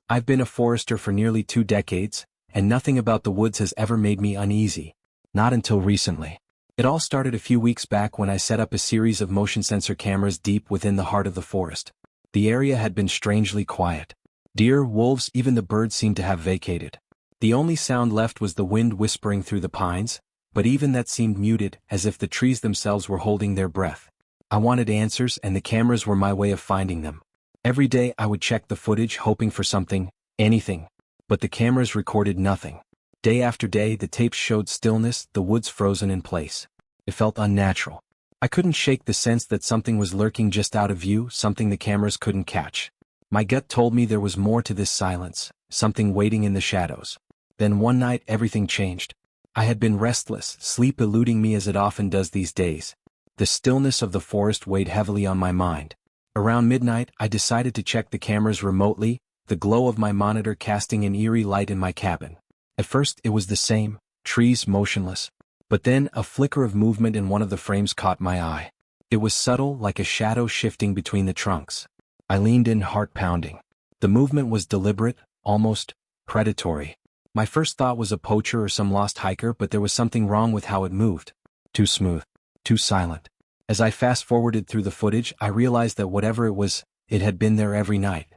I've been a forester for nearly 2 decades, and nothing about the woods has ever made me uneasy. Not until recently. It all started a few weeks back when I set up a series of motion sensor cameras deep within the heart of the forest. The area had been strangely quiet. Deer, wolves, even the birds seemed to have vacated. The only sound left was the wind whispering through the pines, but even that seemed muted, as if the trees themselves were holding their breath. I wanted answers, and the cameras were my way of finding them. Every day I would check the footage hoping for something, anything. But the cameras recorded nothing. Day after day the tapes showed stillness, the woods frozen in place. It felt unnatural. I couldn't shake the sense that something was lurking just out of view, something the cameras couldn't catch. My gut told me there was more to this silence, something waiting in the shadows. Then one night everything changed. I had been restless, sleep eluding me as it often does these days. The stillness of the forest weighed heavily on my mind. Around midnight I decided to check the cameras remotely, the glow of my monitor casting an eerie light in my cabin. At first it was the same, trees motionless. But then a flicker of movement in one of the frames caught my eye. It was subtle, like a shadow shifting between the trunks. I leaned in, heart pounding. The movement was deliberate, almost predatory. My first thought was a poacher or some lost hiker, but there was something wrong with how it moved. Too smooth. Too silent. As I fast-forwarded through the footage, I realized that whatever it was, it had been there every night.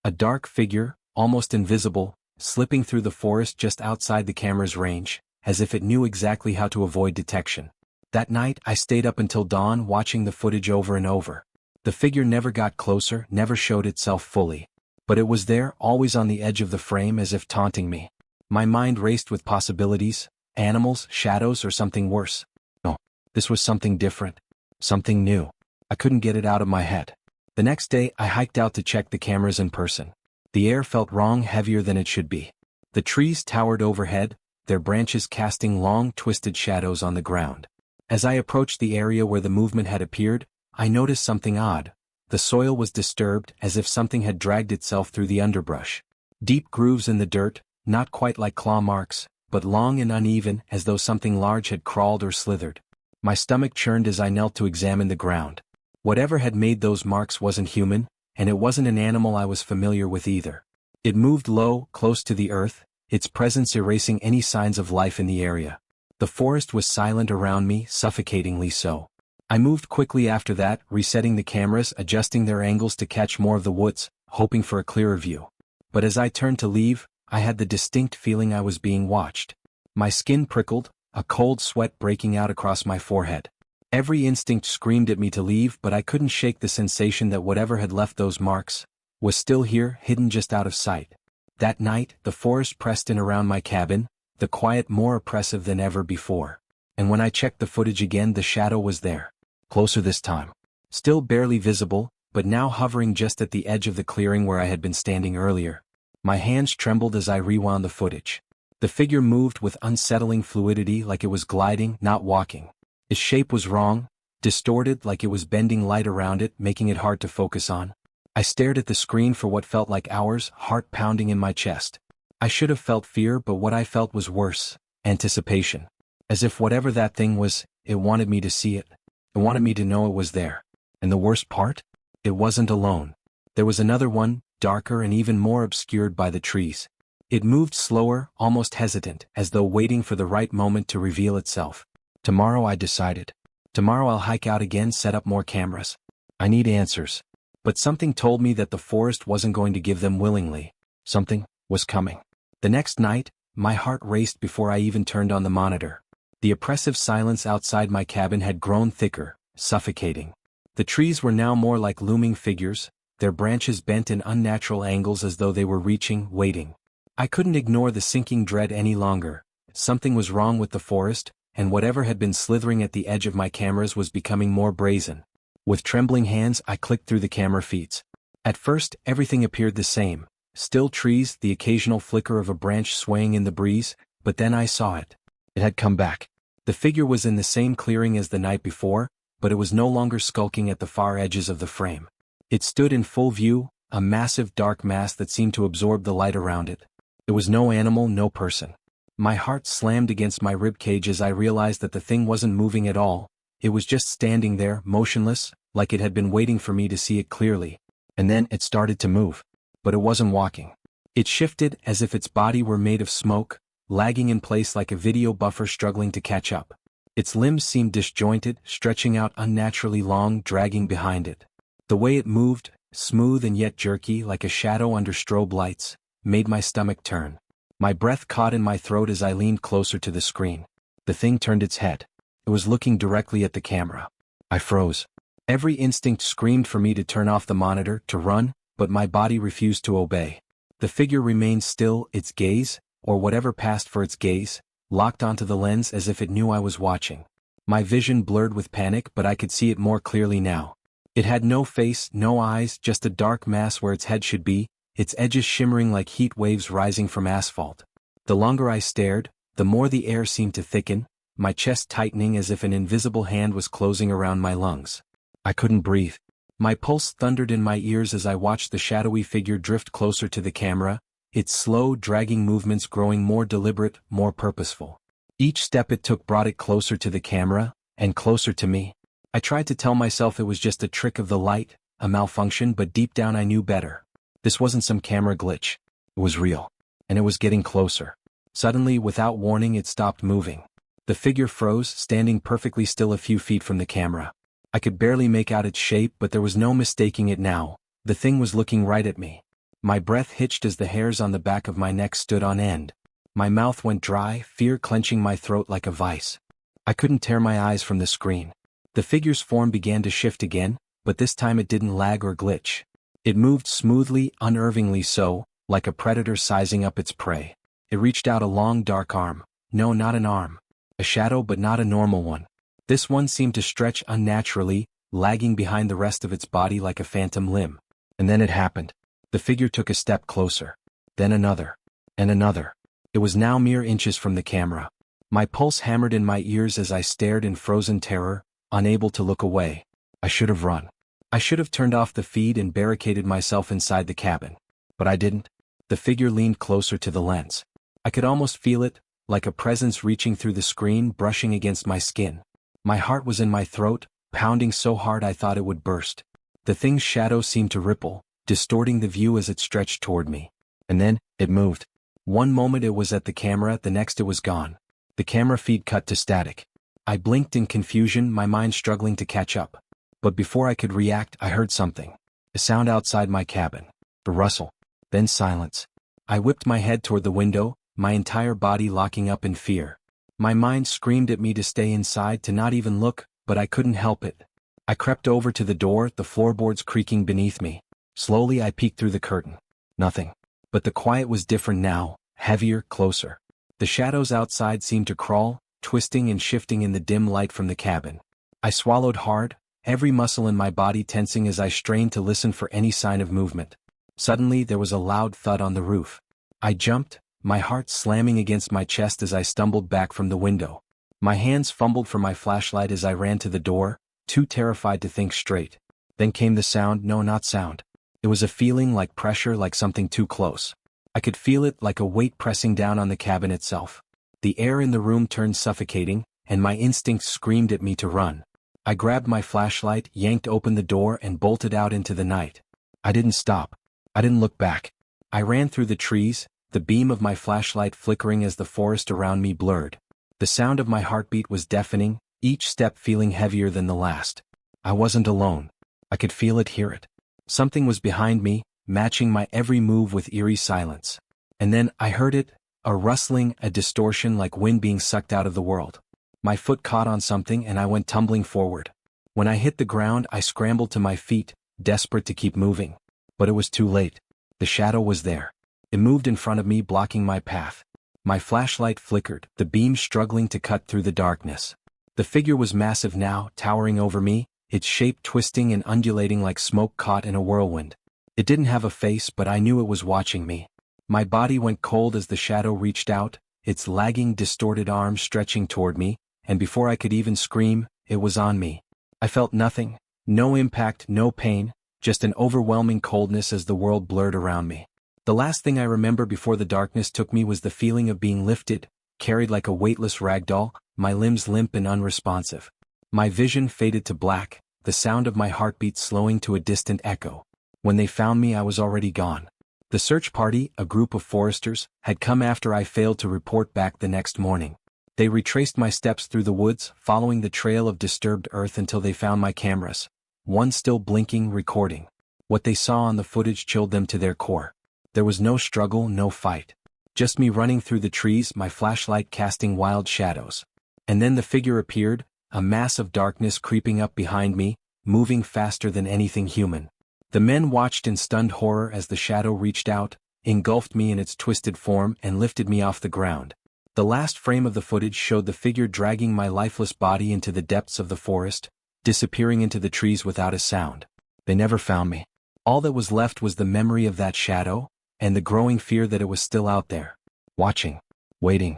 A dark figure, almost invisible, slipping through the forest just outside the camera's range, as if it knew exactly how to avoid detection. That night I stayed up until dawn watching the footage over and over. The figure never got closer, never showed itself fully. But it was there, always on the edge of the frame, as if taunting me. My mind raced with possibilities, animals, shadows, or something worse. No, this was something different. Something new. I couldn't get it out of my head. The next day I hiked out to check the cameras in person. The air felt wrong, heavier than it should be. The trees towered overhead, their branches casting long, twisted shadows on the ground. As I approached the area where the movement had appeared, I noticed something odd. The soil was disturbed, as if something had dragged itself through the underbrush. Deep grooves in the dirt, not quite like claw marks, but long and uneven, as though something large had crawled or slithered. My stomach churned as I knelt to examine the ground. Whatever had made those marks wasn't human, and it wasn't an animal I was familiar with either. It moved low, close to the earth, its presence erasing any signs of life in the area. The forest was silent around me, suffocatingly so. I moved quickly after that, resetting the cameras, adjusting their angles to catch more of the woods, hoping for a clearer view. But as I turned to leave, I had the distinct feeling I was being watched. My skin prickled, a cold sweat breaking out across my forehead. Every instinct screamed at me to leave, but I couldn't shake the sensation that whatever had left those marks was still here, hidden just out of sight. That night, the forest pressed in around my cabin, the quiet more oppressive than ever before. And when I checked the footage again, the shadow was there. Closer this time. Still barely visible, but now hovering just at the edge of the clearing where I had been standing earlier. My hands trembled as I rewound the footage. The figure moved with unsettling fluidity, like it was gliding, not walking. Its shape was wrong, distorted, like it was bending light around it, making it hard to focus on. I stared at the screen for what felt like hours, heart pounding in my chest. I should have felt fear, but what I felt was worse, anticipation. As if whatever that thing was, it wanted me to see it. It wanted me to know it was there. And the worst part? It wasn't alone. There was another one, darker and even more obscured by the trees. It moved slower, almost hesitant, as though waiting for the right moment to reveal itself. Tomorrow, I decided. Tomorrow I'll hike out again, set up more cameras. I need answers. But something told me that the forest wasn't going to give them willingly. Something was coming. The next night, my heart raced before I even turned on the monitor. The oppressive silence outside my cabin had grown thicker, suffocating. The trees were now more like looming figures, their branches bent in unnatural angles as though they were reaching, waiting. I couldn't ignore the sinking dread any longer. Something was wrong with the forest, and whatever had been slithering at the edge of my cameras was becoming more brazen. With trembling hands I clicked through the camera feeds. At first, everything appeared the same. Still trees, the occasional flicker of a branch swaying in the breeze, but then I saw it. It had come back. The figure was in the same clearing as the night before, but it was no longer skulking at the far edges of the frame. It stood in full view, a massive dark mass that seemed to absorb the light around it. It was no animal, no person. My heart slammed against my ribcage as I realized that the thing wasn't moving at all. It was just standing there, motionless, like it had been waiting for me to see it clearly. And then it started to move. But it wasn't walking. It shifted as if its body were made of smoke, lagging in place like a video buffer struggling to catch up. Its limbs seemed disjointed, stretching out unnaturally long, dragging behind it. The way it moved, smooth and yet jerky like a shadow under strobe lights, made my stomach turn. My breath caught in my throat as I leaned closer to the screen. The thing turned its head. It was looking directly at the camera. I froze. Every instinct screamed for me to turn off the monitor, to run, but my body refused to obey. The figure remained still, its gaze, or whatever passed for its gaze, locked onto the lens as if it knew I was watching. My vision blurred with panic, but I could see it more clearly now. It had no face, no eyes, just a dark mass where its head should be, its edges shimmering like heat waves rising from asphalt. The longer I stared, the more the air seemed to thicken, my chest tightening as if an invisible hand was closing around my lungs. I couldn't breathe. My pulse thundered in my ears as I watched the shadowy figure drift closer to the camera, its slow, dragging movements growing more deliberate, more purposeful. Each step it took brought it closer to the camera, and closer to me. I tried to tell myself it was just a trick of the light, a malfunction, but deep down I knew better. This wasn't some camera glitch. It was real. And it was getting closer. Suddenly, without warning, it stopped moving. The figure froze, standing perfectly still a few feet from the camera. I could barely make out its shape, but there was no mistaking it now. The thing was looking right at me. My breath hitched as the hairs on the back of my neck stood on end. My mouth went dry, fear clenching my throat like a vice. I couldn't tear my eyes from the screen. The figure's form began to shift again, but this time it didn't lag or glitch. It moved smoothly, unnervingly so, like a predator sizing up its prey. It reached out a long dark arm. No, not an arm. A shadow, but not a normal one. This one seemed to stretch unnaturally, lagging behind the rest of its body like a phantom limb. And then it happened. The figure took a step closer. Then another. And another. It was now mere inches from the camera. My pulse hammered in my ears as I stared in frozen terror, unable to look away. I should have run. I should have turned off the feed and barricaded myself inside the cabin. But I didn't. The figure leaned closer to the lens. I could almost feel it, like a presence reaching through the screen, brushing against my skin. My heart was in my throat, pounding so hard I thought it would burst. The thing's shadow seemed to ripple, distorting the view as it stretched toward me. And then, it moved. One moment it was at the camera, the next it was gone. The camera feed cut to static. I blinked in confusion, my mind struggling to catch up. But before I could react, I heard something. A sound outside my cabin. A rustle. Then silence. I whipped my head toward the window, my entire body locking up in fear. My mind screamed at me to stay inside, to not even look, but I couldn't help it. I crept over to the door, the floorboards creaking beneath me. Slowly I peeked through the curtain. Nothing. But the quiet was different now, heavier, closer. The shadows outside seemed to crawl, twisting and shifting in the dim light from the cabin. I swallowed hard, every muscle in my body tensing as I strained to listen for any sign of movement. Suddenly there was a loud thud on the roof. I jumped, my heart slamming against my chest as I stumbled back from the window. My hands fumbled for my flashlight as I ran to the door, too terrified to think straight. Then came the sound, no, not sound. It was a feeling, like pressure, like something too close. I could feel it, like a weight pressing down on the cabin itself. The air in the room turned suffocating, and my instincts screamed at me to run. I grabbed my flashlight, yanked open the door, and bolted out into the night. I didn't stop. I didn't look back. I ran through the trees, the beam of my flashlight flickering as the forest around me blurred. The sound of my heartbeat was deafening, each step feeling heavier than the last. I wasn't alone. I could feel it, hear it. Something was behind me, matching my every move with eerie silence. And then I heard it, a rustling, a distortion like wind being sucked out of the world. My foot caught on something and I went tumbling forward. When I hit the ground, I scrambled to my feet, desperate to keep moving. But it was too late. The shadow was there. It moved in front of me, blocking my path. My flashlight flickered, the beam struggling to cut through the darkness. The figure was massive now, towering over me, its shape twisting and undulating like smoke caught in a whirlwind. It didn't have a face, but I knew it was watching me. My body went cold as the shadow reached out, its lagging, distorted arms stretching toward me, and before I could even scream, it was on me. I felt nothing, no impact, no pain, just an overwhelming coldness as the world blurred around me. The last thing I remember before the darkness took me was the feeling of being lifted, carried like a weightless rag doll, my limbs limp and unresponsive. My vision faded to black, the sound of my heartbeat slowing to a distant echo. When they found me, I was already gone. The search party, a group of foresters, had come after I failed to report back the next morning. They retraced my steps through the woods, following the trail of disturbed earth until they found my cameras. One still blinking, recording. What they saw on the footage chilled them to their core. There was no struggle, no fight. Just me running through the trees, my flashlight casting wild shadows. And then the figure appeared, a mass of darkness creeping up behind me, moving faster than anything human. The men watched in stunned horror as the shadow reached out, engulfed me in its twisted form and lifted me off the ground. The last frame of the footage showed the figure dragging my lifeless body into the depths of the forest, disappearing into the trees without a sound. They never found me. All that was left was the memory of that shadow, and the growing fear that it was still out there, watching, waiting.